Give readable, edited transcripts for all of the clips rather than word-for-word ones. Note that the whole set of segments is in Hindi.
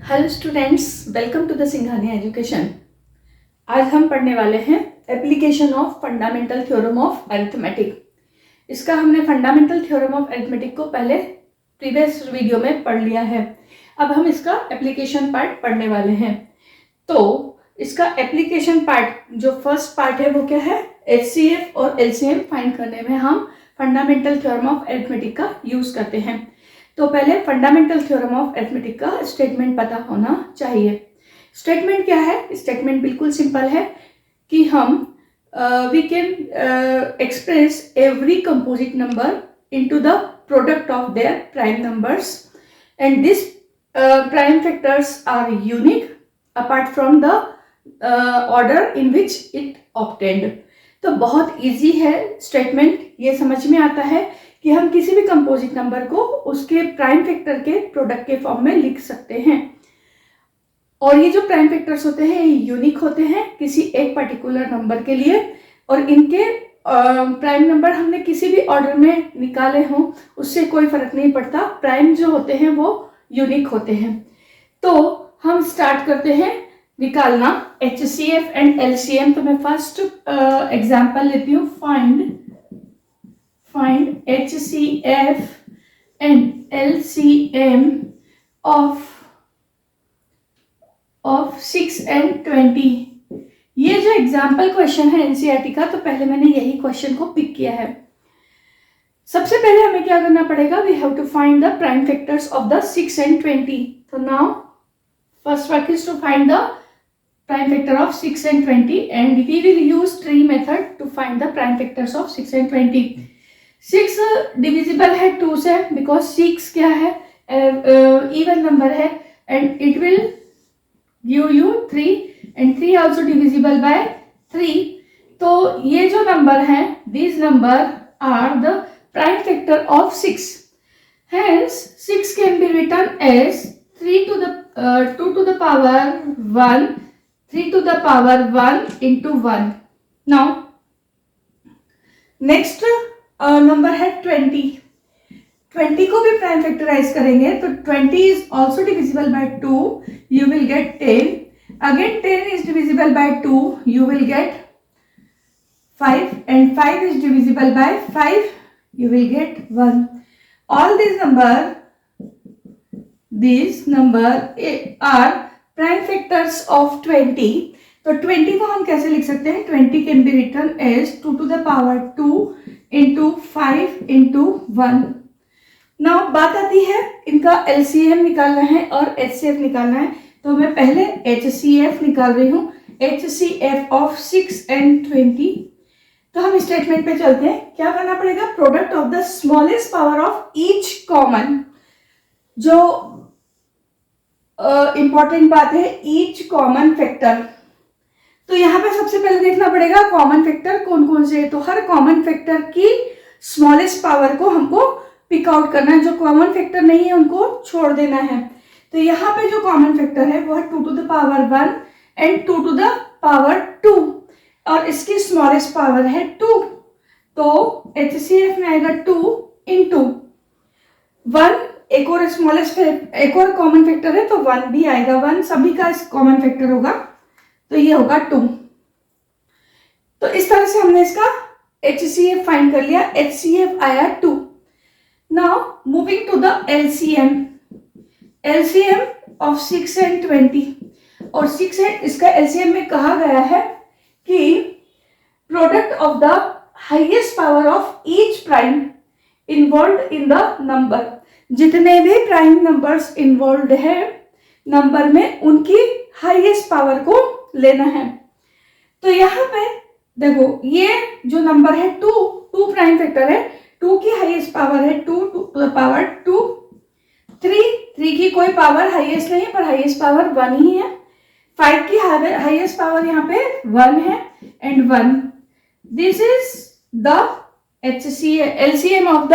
Hello students, welcome to the Singhania education. आज हम पढ़ने वाले हैं application of fundamental theorem of arithmetic. इसका हमने फंडामेंटल थ्योरम ऑफ अरिथमेटिक को पहले प्रीवियस वीडियो में पढ़ लिया है। अब हम इसका एप्लीकेशन पार्ट पढ़ने वाले हैं। तो इसका एप्लीकेशन पार्ट जो फर्स्ट पार्ट है वो क्या है, HCF और LCM फाइंड करने में हम फंडामेंटल थ्योरम ऑफ अरिथमेटिक का यूज करते हैं। तो पहले फंडामेंटल थ्योरम ऑफ अरिथमेटिक का स्टेटमेंट पता होना चाहिए। स्टेटमेंट क्या है? स्टेटमेंट बिल्कुल सिंपल है कि हम we can express every composite number into the product of their prime numbers and this prime factors are unique apart from the order in which it obtained. तो बहुत इजी है स्टेटमेंट, ये समझ में आता है कि हम किसी भी कंपोजिट नंबर को उसके प्राइम फैक्टर के प्रोडक्ट के फॉर्म में लिख सकते हैं। और ये जो प्राइम फैक्टर्स होते हैं ये यूनिक होते हैं किसी एक पर्टिकुलर नंबर के लिए, और इनके प्राइम नंबर हमने किसी भी ऑर्डर में निकाले हों उससे कोई फर्क नहीं पड़ता, प्राइम जो होते हैं वो यूनिक होते हैं। तो हम स्टार्ट करते हैं निकालना HCF एंड LCM। तो मैं फर्स्ट एग्जाम्पल लेती हूँ, find HCF and LCM of 6 and 20। ये जो एग्जाम्पल क्वेश्चन है NCERT का, तो पहले मैंने यही क्वेश्चन को पिक किया है। सबसे पहले हमें क्या करना पड़ेगा, we have to find the prime factors of the 6 and 20। तो now first work is to find the prime factor of 6 and 20 and we will use tree method to find the prime factors of 6 and 20। 6 divisible है 2 से, बिकॉज 6 क्या है, इवन नंबर है and it will give you 3 and 3 also divisible by 3। तो ये जो नंबर है, this number are the prime factor of 6। Hence 6 can be written as 2 to the power 1, 3 to the power 1 into 1। Now next number है 20। 20 को भी प्राइम फैक्टराइज करेंगे तो 20 is also divisible by 2, you will get 10। Again 10 is divisible by 2, you will get 5 and 5 is divisible by 5, you will get 1। all these number are prime factors of 20। तो 20 को हम कैसे लिख सकते हैं, 20 can be written as 2 to the power 2 into 5 into 1। now बात आती है इनका LCM निकालना है और HCF निकालना है। तो मैं पहले HCF निकाल रही हूँ, HCF of 6 and 20। तो हम स्टेटमेंट पे चलते हैं। क्या करना पड़ेगा, product of the smallest power of each common. जो इंपॉर्टेंट बात है, ईच कॉमन फैक्टर। तो यहाँ पे सबसे पहले देखना पड़ेगा कॉमन फैक्टर कौन कौन से है। तो हर कॉमन फैक्टर की स्मॉलेस्ट पावर को हमको पिक आउट करना है, जो कॉमन फैक्टर नहीं है उनको छोड़ देना है। तो यहाँ पे जो कॉमन फैक्टर है वो है 2 to the power 1 and 2 to the power 2, और इसकी स्मॉलेस्ट पावर है 2। तो HCF में आएगा 2 into 1। एक और स्मॉलेस्ट एक और कॉमन फैक्टर है तो 1 भी आएगा, 1 सभी का कॉमन फैक्टर होगा, तो ये होगा 2। तो इस तरह से हमने इसका HCF फाइंड कर लिया, HCF आया 2। Now moving to the LCM of 6 and 20। और 6 है, इसका LCM में कहा गया है कि product of the highest power of each prime involve in the number. जितने भी प्राइम नंबर्स इन्वॉल्व है नंबर में, उनकी हाईएस्ट पावर को लेना है। तो यहाँ पे देखो, ये जो नंबर है 2 प्राइम फैक्टर है, 2 की हाईएस्ट पावर है 2 to the power 2। 3 की कोई पावर हाईएस्ट नहीं है, पर हाईएस्ट पावर 1 ही है। 5 की हाईएस्ट पावर यहाँ पे 1 है and 1। This is the LCM of the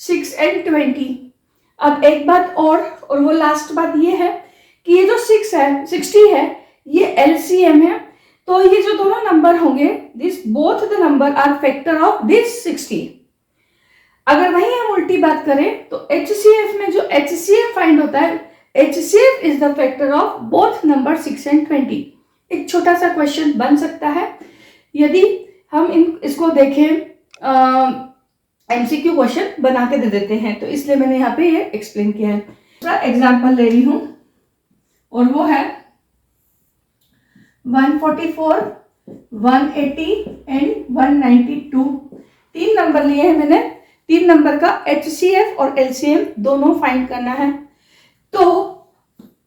6 and 20। अब एक बात और वो लास्ट बात ये है कि ये जो 6 है, 60 है, ये LCM है। तो ये जो दोनों नंबर होंगे, this both the number are factor of this 60। अगर वहीं हम उल्टी बात करें तो HCF में जो HCF फाइंड होता है, HCF is the factor of both number 6 and 20। एक छोटा सा क्वेश्चन बन सकता है यदि हम इसको देखें, MCQ क्वेश्चन बना के दे देते हैं, तो इसलिए मैंने यहाँ पे ये एक्सप्लेन किया है। दूसरा एग्जाम्पल ले रही हूं और वो है 144, 180 एंड 192। 3 नंबर लिए हैं मैंने। 3 नंबर का HCF और LCM दोनों फाइंड करना है। तो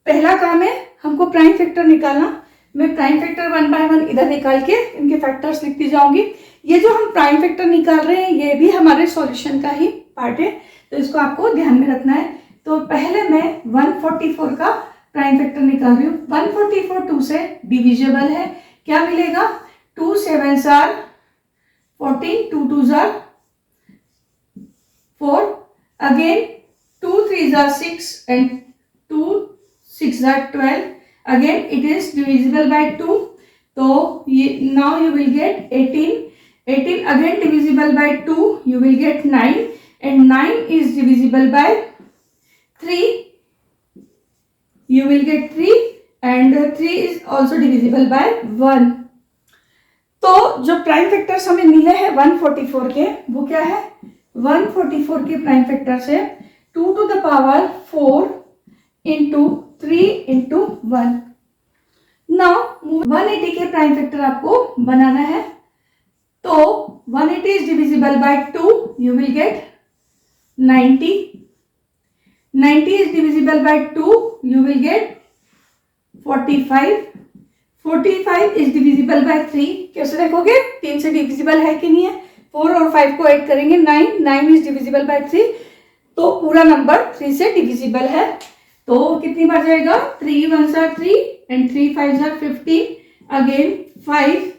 पहला काम है हमको प्राइम फैक्टर निकालना। मैं प्राइम फैक्टर 1 by 1 इधर निकाल के इनके फैक्टर्स लिखती जाऊंगी। ये जो हम प्राइम फैक्टर निकाल रहे हैं ये भी हमारे सॉल्यूशन का ही पार्ट है, तो इसको आपको ध्यान में रखना है। तो पहले मैं 144 का प्राइम फैक्टर निकाल रही हूँ। 144 2 से डिविजिबल है, क्या मिलेगा? 2 7s are 14, 2 2s are 4, again 2 3s are 6 and 2 6 are 12, again it is divisible by 2, so now you will get 18, again divisible by 2, you will get 9, and 9 is divisible by 3, you will get 3, and 3 is also divisible by 1। तो जो प्राइम फैक्टर्स हमें मिले हैं 144 के, वो क्या है? 144 के प्राइम फैक्टर्स है 2 to the power 4 into 3 into 1। Now 180 के प्राइम फैक्टर आपको बनाना है, तो 180 is divisible by 2, you will get 90, 90 is divisible by 2, you will get 45, 45 is divisible by 3, कैसे देखोगे? 3 से डिविजिबल है कि नहीं है? 4 और 5 को ऐड करेंगे 9, 9 is divisible by 3, तो पूरा नंबर 3 से डिविजिबल है। तो कितनी बार जाएगा? 3 1s are 3 and 3 5s are 15, again 3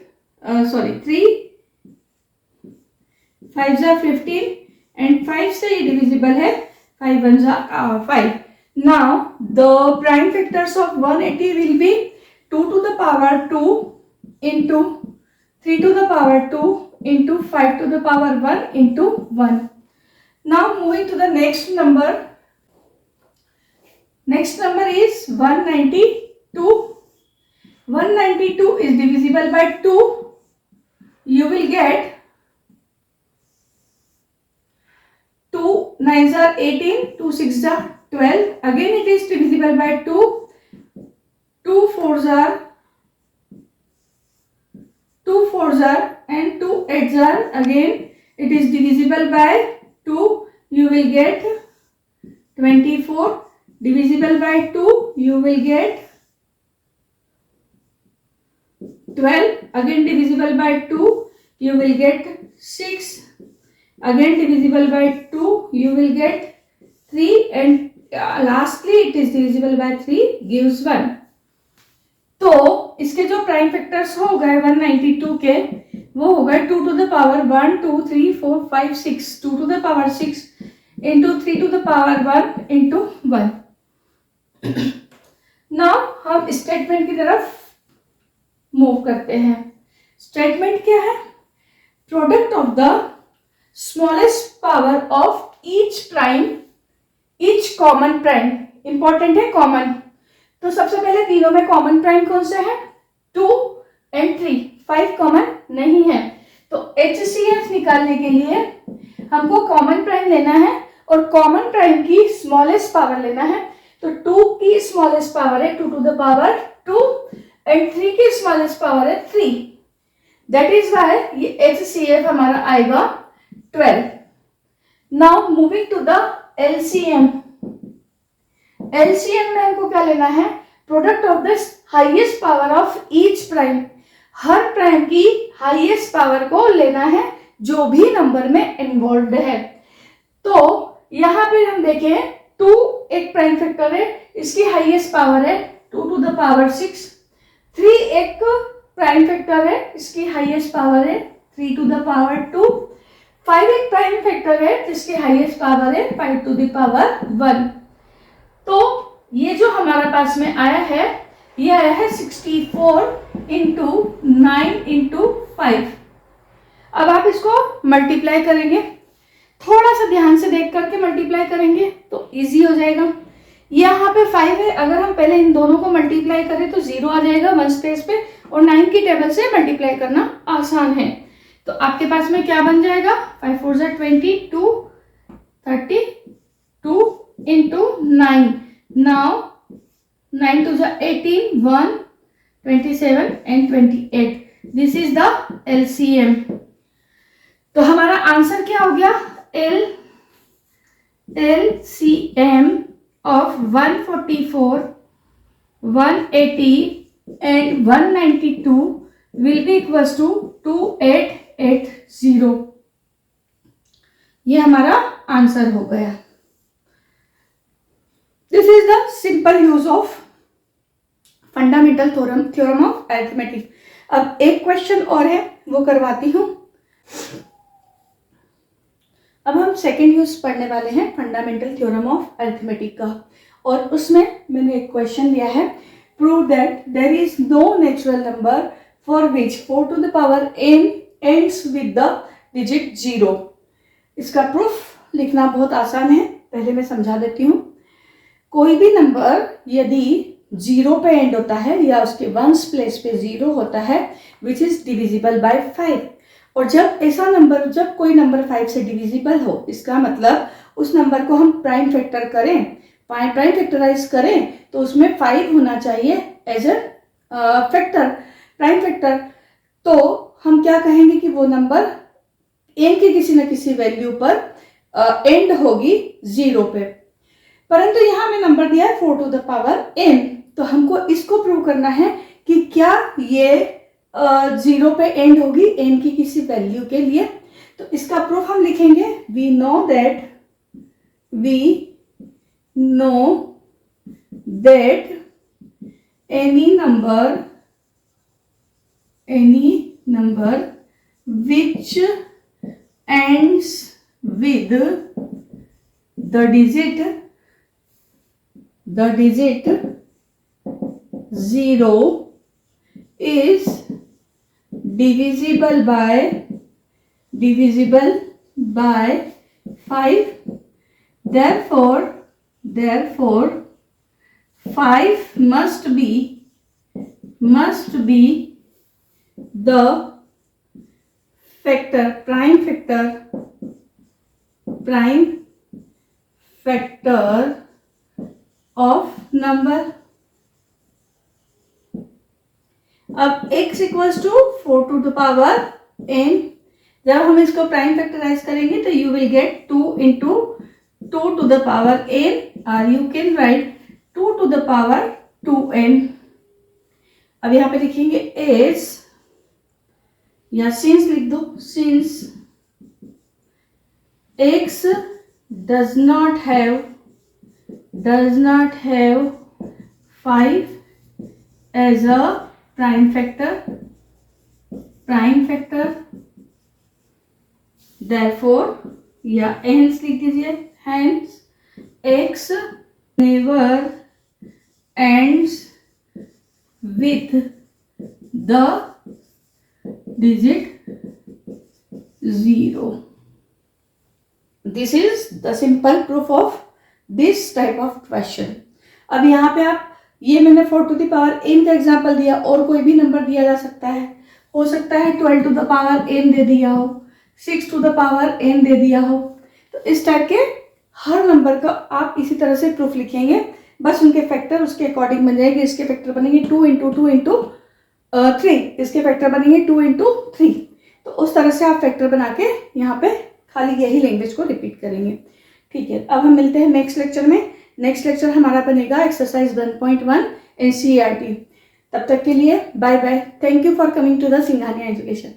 5s are 15 and 5 से ये डिविजिबल है, 5 1s are 5। Now the prime factors of 180 will be 2 to the power 2 into 3 to the power 2 into 5 to the power 1 into 1। Now moving to the next number. Next number is 192. 192 is divisible by 2. You will get 2 9s are 18, 2 6s are 12. Again it is divisible by 2. 2 4s are and 2 8s are, again it is divisible by 2. You will get 24, divisible by 2, you will get 12, again divisible by 2, you will get 6, again divisible by 2, you will get 3, and lastly it is divisible by 3 gives 1। तो इसके जो प्राइम फैक्टर्स हो गए 192 के, वो हो गए 2 to the power 1 2 3 4 5 6, 2 to the power 6 into 3 to the power 1 into 1। Now हम स्टेटमेंट की तरफ मूव करते हैं। स्टेटमेंट क्या है? Product of the smallest power of each prime, each common prime. Important है कॉमन, तो सबसे पहले तीनों में कॉमन प्राइम कौन से है? 2 and 3, 5 कॉमन नहीं है। तो HCF निकालने के लिए हमको कॉमन प्राइम लेना है और कॉमन प्राइम की स्मॉलेस्ट पावर लेना है। तो 2 की स्मॉलेस्ट पावर है 2 to the power 2 and 3 की स्मॉलेस्ट पावर है 3। दैट इज वाई ये HCF हमारा आएगा 12। Now moving to the LCM। LCM में हमको क्या लेना है? Product of the highest power of each prime. हर प्राइम की हाईएस्ट पावर को लेना है जो भी नंबर में इन्वॉल्व है। तो यहां पे हम देखें 2 एक प्राइम फैक्टर है, इसकी हाईएस्ट पावर है 2 to the power 6। 3 एक प्राइम फैक्टर है, इसकी हाईएस्ट पावर है 3 to the power 2। 5 एक प्राइम फैक्टर है जिसकी हाईएस्ट पावर है 5 to the power 1। तो ये जो हमारा पास में आया है, ये आया है 64 into 9 into 5। अब आप इसको मल्टीप्लाई करेंगे, थोड़ा सा ध्यान से देख करके मल्टीप्लाई करेंगे तो इजी हो जाएगा। यहाँ पे 5 है, अगर हम पहले इन दोनों को मल्टीप्लाई करें तो 0 आ जाएगा 1 स्पेस पे, और 9 की टेबल से मल्टीप्लाई करना आसान है। तो आपके पास में क्या बन जाएगा, 5 4 जा 22, 32 इंटू 9, नाउ 9 2 जा 18, 1 27 and 28, this is the LCM। तो हमारा आंसर क्या हो गया, LCM of 144, 180 and 192 will be equals to 2880। ये हमारा आंसर हो गया। This is the simple use of fundamental theorem of arithmetic. अब एक क्वेश्चन और है, वो करवाती हूं। अब हम सेकेंड यूज पढ़ने वाले हैं फंडामेंटल थ्योरम ऑफ अरिथमेटिक का, और उसमें मैंने एक क्वेश्चन दिया है, prove that there is no natural number for which 4 to the power n ends with the digit 0। इसका प्रूफ लिखना बहुत आसान है, पहले मैं समझा देती हूँ। कोई भी नंबर यदि 0 पे एंड होता है या उसके वंस प्लेस पे 0 होता है विच इज डिविजिबल बाय 5, और जब ऐसा नंबर, जब कोई नंबर 5 से डिविजिबल हो, इसका मतलब उस नंबर को हम प्राइम फैक्टर करें, प्राइम फैक्टराइज करें, तो उसमें 5 होना चाहिए as a factor, prime factor. तो हम क्या कहेंगे कि वो नंबर n की किसी न किसी वैल्यू पर एंड होगी 0 पे। परंतु यहाँ हमें नंबर दिया है 4 to the power n, तो हमको इसको प्रूव करना है कि क्या ये 0 पे एंड होगी n की किसी वैल्यू के लिए। तो इसका प्रूफ हम लिखेंगे, we know that any number which ends with the digit 0 is divisible by 5, therefore 5 must be the factor, prime factor of number। अब x equals to 4 to the power n, जब हम इसको प्राइम फैक्टराइज करेंगे तो you will get 2 into 2 to the power n, और you can write 2 to the power 2n। अब यहाँ पे लिखेंगे s या सिंस लिख दो, since x does not have 5 as a prime factor, therefore या hence लिख दीजिए, hence x never ends with the digit 0। This is the simple proof of this type of question. अब यहाँ पे आप, ये मैंने 4 to the power n का एग्जाम्पल दिया, और कोई भी नंबर दिया जा सकता है, हो सकता है 12 to the power n दे दिया हो, 6 to the power n दे दिया हो। तो इस टाइप के हर नंबर का आप इसी तरह से प्रूफ लिखेंगे, बस उनके फैक्टर उसके अकॉर्डिंग बन जाएंगे। इसके फैक्टर बनेंगे 2 into 2 into 3, इसके फैक्टर बनेंगे 2 into 3। तो उस तरह से आप फैक्टर बना के यहाँ पे खाली यही लैंग्वेज को रिपीट करेंगे। ठीक है, अब हम मिलते हैं नेक्स्ट लेक्चर में। नेक्स्ट लेक्चर हमारा बनेगा एक्सरसाइज 1.1 NCERT। तब तक के लिए bye bye. Thank you for coming to the Singhania education.